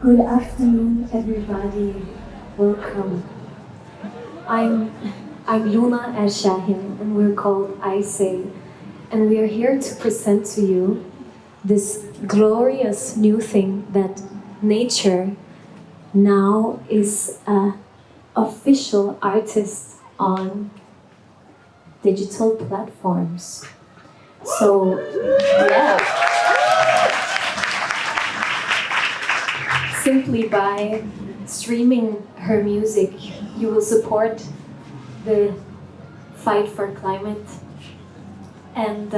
Good afternoon, everybody. Welcome. I'm Luna Ershahin, and we're called AySay, and we are here to present to you this glorious new thing that nature now is an official artist on digital platforms. So, yeah. Simply by streaming her music, you will support the fight for climate. And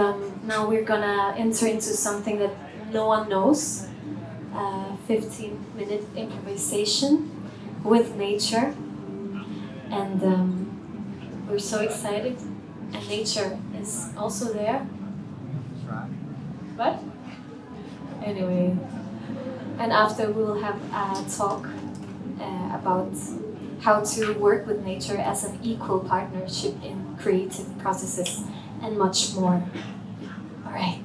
now we're gonna enter into something that no one knows, 15-minute improvisation with nature. And we're so excited, and nature is also there. But anyway, and after we will have a talk about how to work with nature as an equal partnership in creative processes and much more. All right.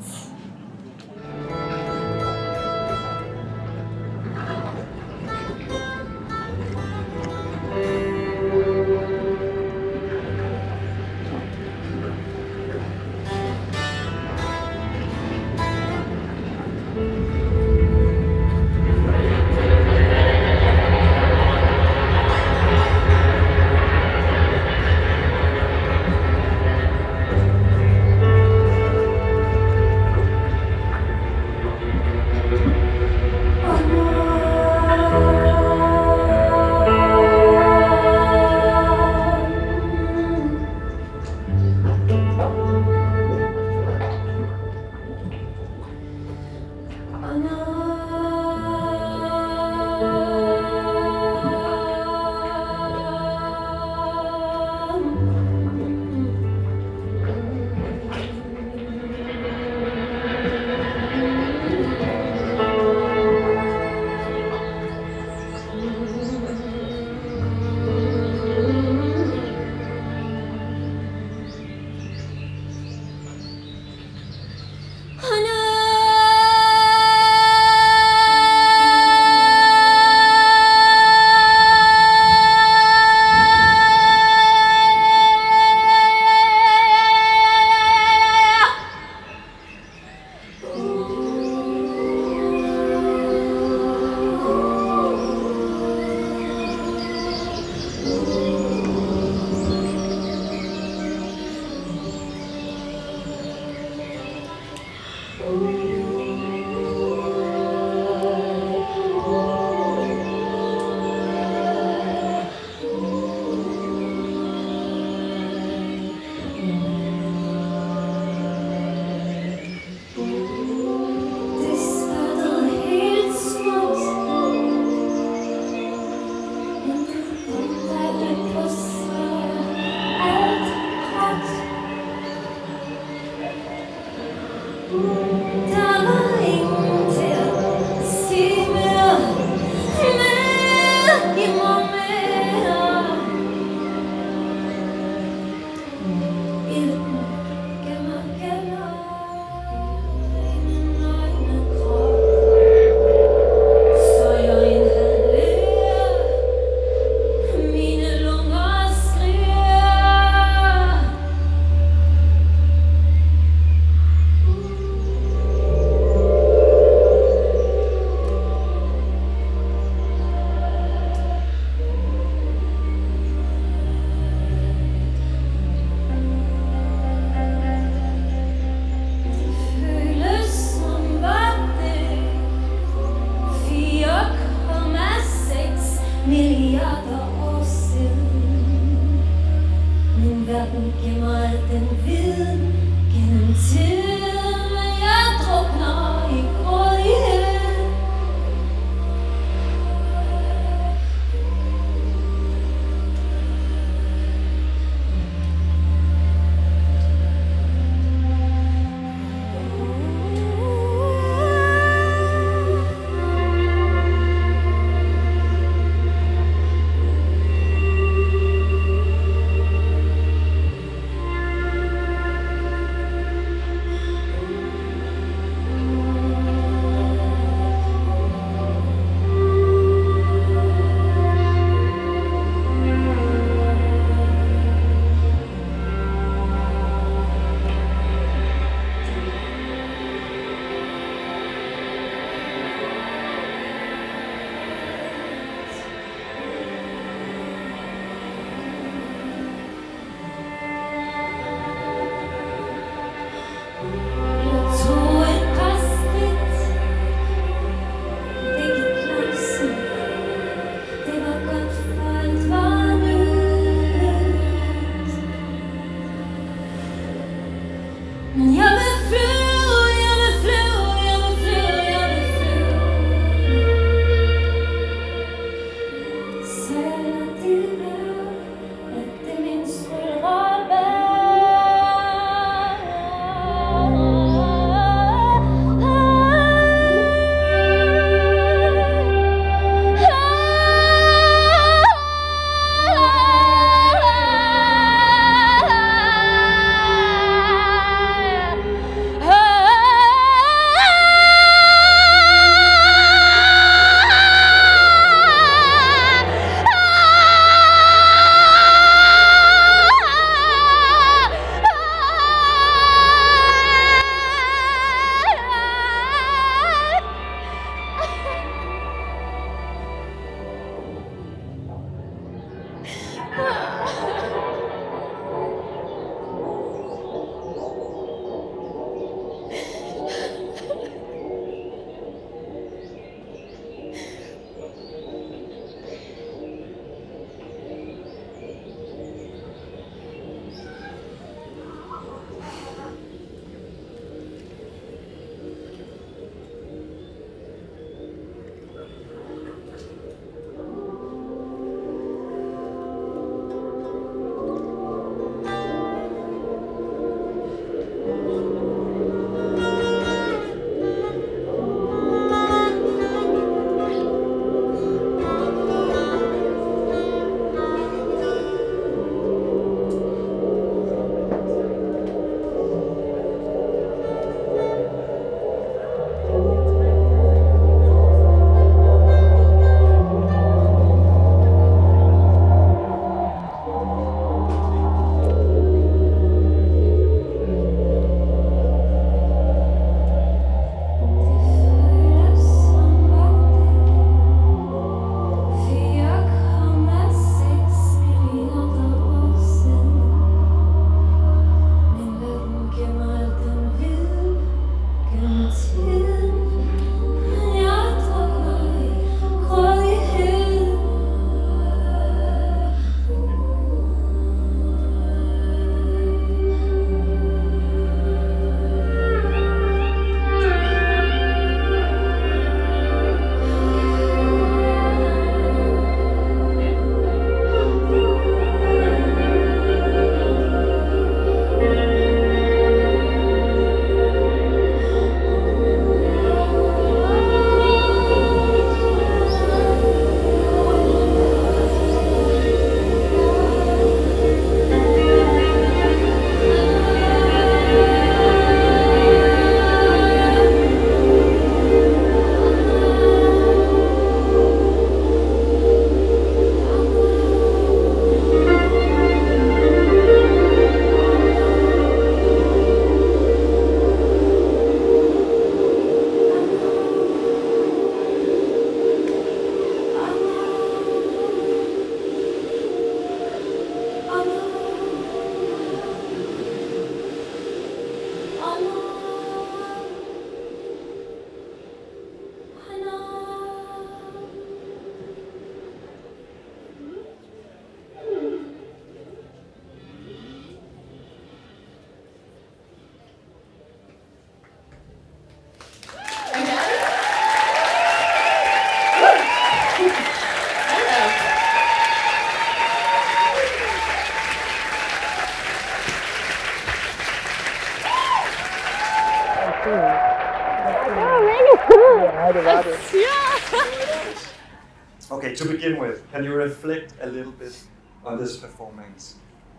Okay, to begin with, can you reflect a little bit on this performance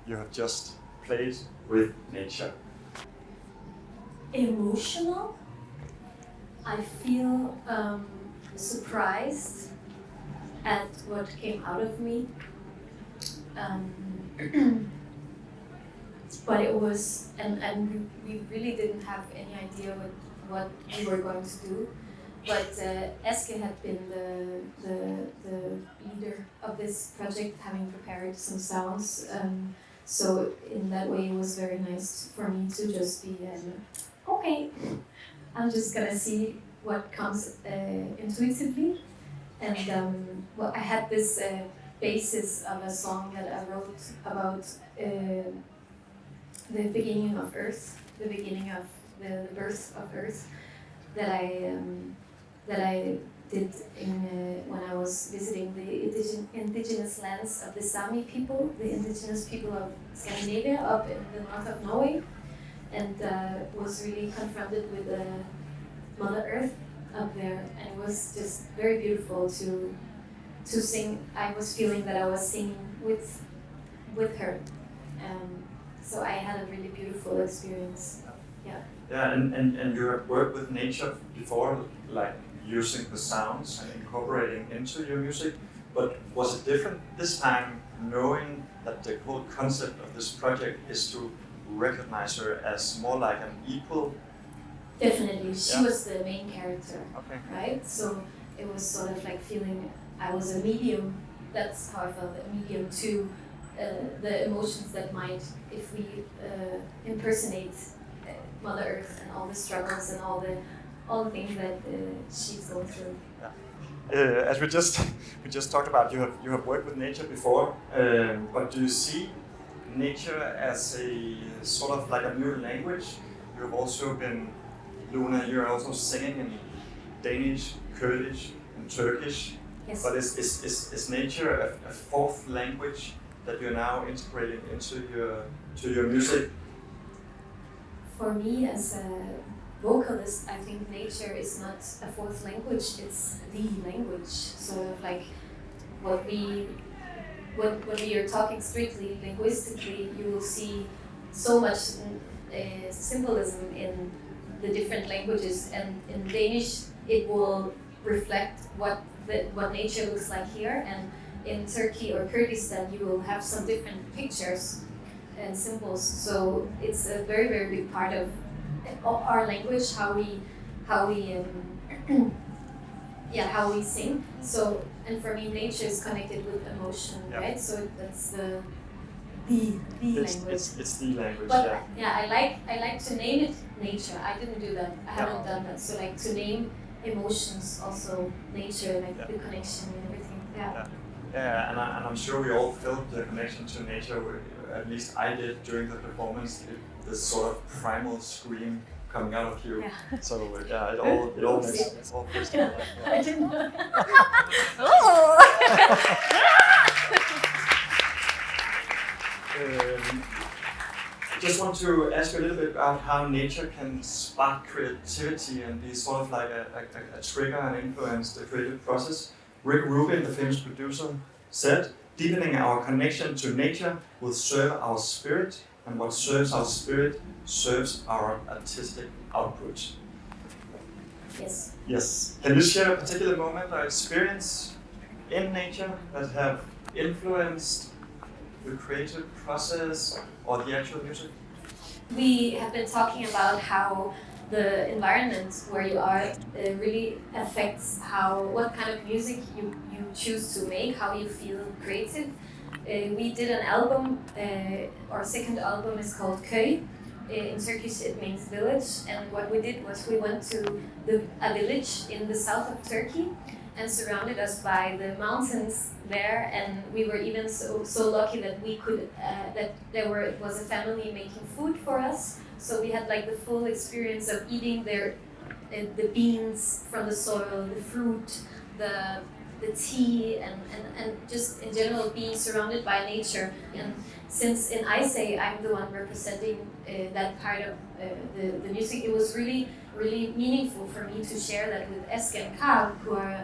you have just played with nature? Emotional. I feel surprised at what came out of me. But it was, and we really didn't have any idea what we were going to do. But Eske had been the leader of this project, having prepared some sounds. So in that way, it was very nice for me to just be okay, I'm just gonna see what comes intuitively. And well, I had this basis of a song that I wrote about the beginning of Earth, the beginning of the birth of Earth, that I did when I was visiting the indigenous lands of the Sami people, the indigenous people of Scandinavia, up in the north of Norway, and was really confronted with Mother Earth up there, and it was just very beautiful to sing. I was feeling that I was singing with her, so I had a really beautiful experience. Yeah. Yeah, and you have worked with nature before, like using the sounds and incorporating into your music, but was it different this time, knowing that the whole concept of this project is to recognize her as more like an equal? Definitely, she was the main character, okay. Right? So it was sort of like feeling I was a medium. That's how I felt, a medium to the emotions that might, if we impersonate Mother Earth and all the struggles and all the things that she's going through. Yeah. As we just talked about, you have worked with nature before, but do you see nature as a sort of like a new language? You have also been, Luna, you're also singing in Danish, Kurdish, and Turkish. Yes. But is nature a fourth language that you're now integrating into your music? For me, as a vocalist, I think nature is not a fourth language, it's the language. Sort of like when we are talking strictly linguistically, you will see so much symbolism in the different languages, and in Danish it will reflect what nature looks like here, and in Turkey or Kurdistan you will have some different pictures and symbols. So it's a very, very big part of our language, how we sing. So, and for me, nature is connected with emotion, right? So that's the language. It's the language. But I like to name it nature. I didn't do that. I haven't done that. So like to name emotions, also nature, like the connection and everything. Yeah, and I'm sure we all felt the connection to nature. At least I did during the performance. This sort of primal scream coming out of you. Yeah. So it all fits together. Yeah. I didn't know. Just want to ask you a little bit about how nature can spark creativity and be sort of like a trigger and influence the creative process. Rick Rubin, the famous producer, said, "Deepening our connection to nature will serve our spirit, and what serves our spirit serves our artistic output." Yes. Yes. Can you share a particular moment or experience in nature that have influenced the creative process or the actual music? We have been talking about how the environment where you are really affects what kind of music you choose to make, how you feel creative. We did an album, our second album is called Köy. In Turkish it means village, and what we did was we went to a village in the south of Turkey and surrounded us by the mountains there, and we were even so lucky that we could that was a family making food for us. So we had like the full experience of eating the beans from the soil, the fruit, the tea, and just in general being surrounded by nature. And since in AySay I'm the one representing that part of the music, it was really, really meaningful for me to share that with Eske and Carl, who are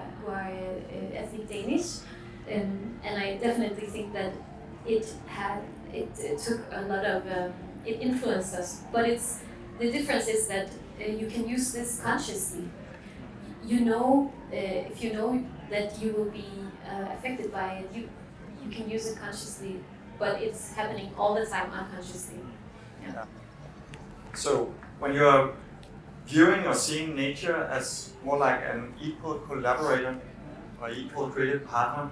ethnic Danish. And I definitely think that it took a lot of, it influenced us. But the difference is that you can use this consciously. You know, if you know that you will be affected by it, you can use it consciously, but it's happening all the time unconsciously. Yeah. So when you're viewing or seeing nature as more like an equal collaborator or equal creative partner,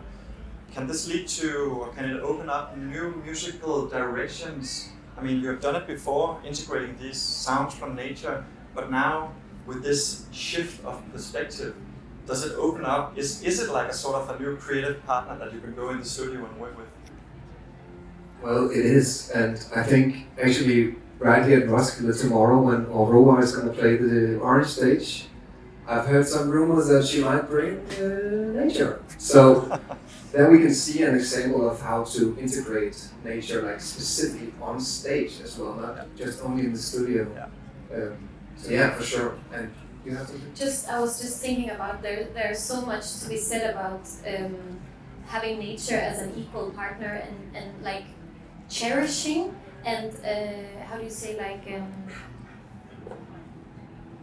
can this lead to, or can it open up new musical directions? I mean, you have done it before, integrating these sounds from nature But now, with this shift of perspective, does it open up? Is it like a sort of a new creative partner that you can go in the studio and work with? Well, it is, and I think actually right here at Roskilde tomorrow when Aurora is going to play the Orange stage, I've heard some rumors that she might bring nature. So then we can see an example of how to integrate nature, like specifically on stage as well, not just only in the studio. So yeah, for sure. And you have to. I was just thinking about there's so much to be said about having nature as an equal partner and like cherishing and how do you say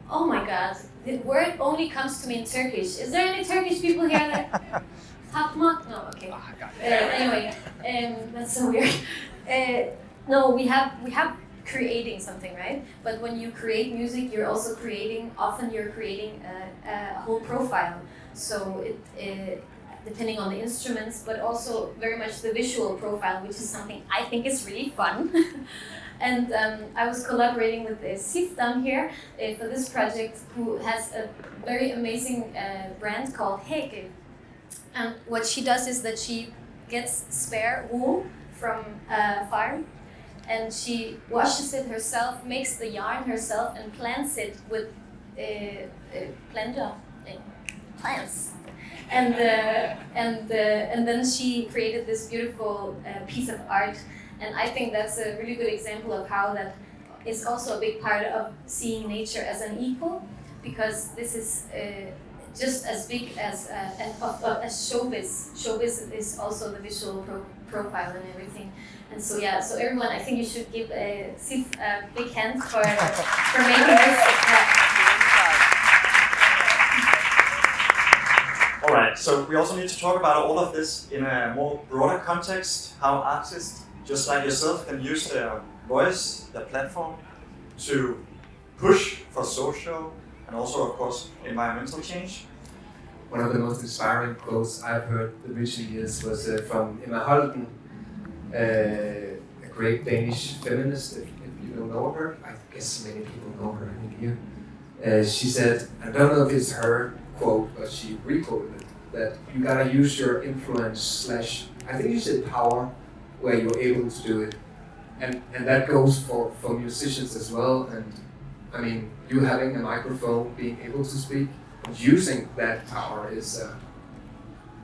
oh my god, the word only comes to me in Turkish. Is there any Turkish people here that tapmak? No, okay. Anyway, that's so weird. No, we have creating something, right? But when you create music, you're also creating a whole profile. So it depending on the instruments, but also very much the visual profile, which is something I think is really fun. And I was collaborating with Sif down here for this project, who has a very amazing brand called Heke. And what she does is that she gets spare wool from a farm, and she washes it herself, makes the yarn herself, and plants it with plants. And then she created this beautiful piece of art, and I think that's a really good example of how that is also a big part of seeing nature as an equal, because this is just as big as showbiz. Showbiz is also the visual profile and everything. And so yeah, so everyone, I think you should give Sif a big hand for making this. All right, so we also need to talk about all of this in a more broader context, how artists, just like yourself, can use their voice, their platform, to push for social and also, of course, environmental change. One of the most inspiring quotes I've heard in recent years was from Emma Holten, a great Danish feminist, if you don't know her. I guess many people know her in here. She said, I don't know if it's her quote, but she re-quoted it, that you gotta use your influence / I think you said power, where you're able to do it. And that goes for musicians as well. And I mean, you having a microphone, being able to speak, using that power is,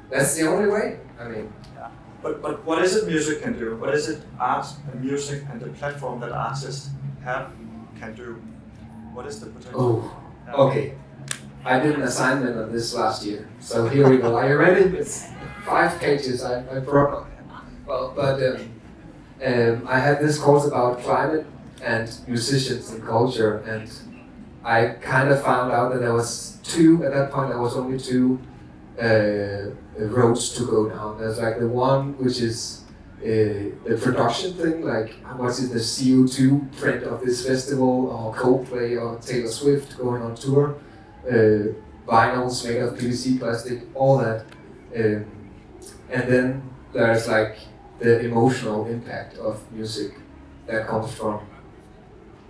that's the only way. I mean. Yeah. But what is it music can do? What is it art and music and the platform that artists can do? What is the potential? Oh, okay. I did an assignment on this last year, so here we go. Are you ready? It's 5 pages. I brought. Well, but I had this course about climate and musicians and culture, and I kind of found out that there was at that point there was only 2 roads to go down. There's like the one which is the production thing, like what is the CO2 print of this festival, or Coldplay or Taylor Swift going on tour, vinyls made of PVC plastic, all that. And then there's like the emotional impact of music that comes from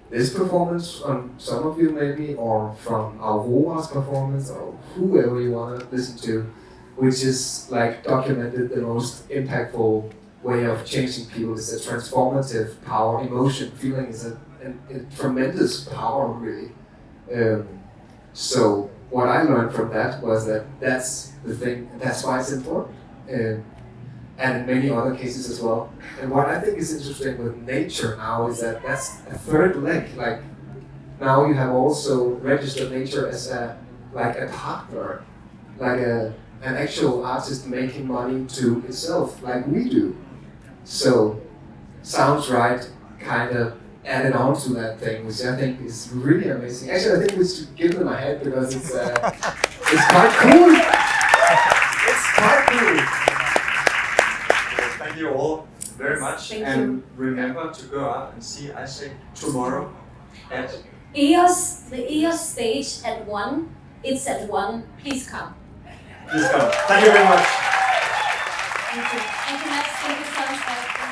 this performance on some of you maybe, or from Aurora's performance, or whoever you want to listen to, which is like documented the most impactful way of changing people. It's a transformative power. Emotion, feeling is a tremendous power, really. So what I learned from that was that that's the thing, and that's why it's important. And in many other cases as well. And what I think is interesting with nature now is that that's a third leg. Like now you have also registered nature as a partner, like an actual artist making money to itself, like we do. So sounds right, kind of added on to that thing, which I think is really amazing. Actually, I think we should give them a hand because it's quite cool. It's quite cool. Thank you all very much. Thank and you. Remember to go out and see AySay tomorrow at the EOS stage at 1. It's at 1. Please come. Please come. Thank you very much. Thank you. Thank you, Mads. Thank you, Ravnsbæk.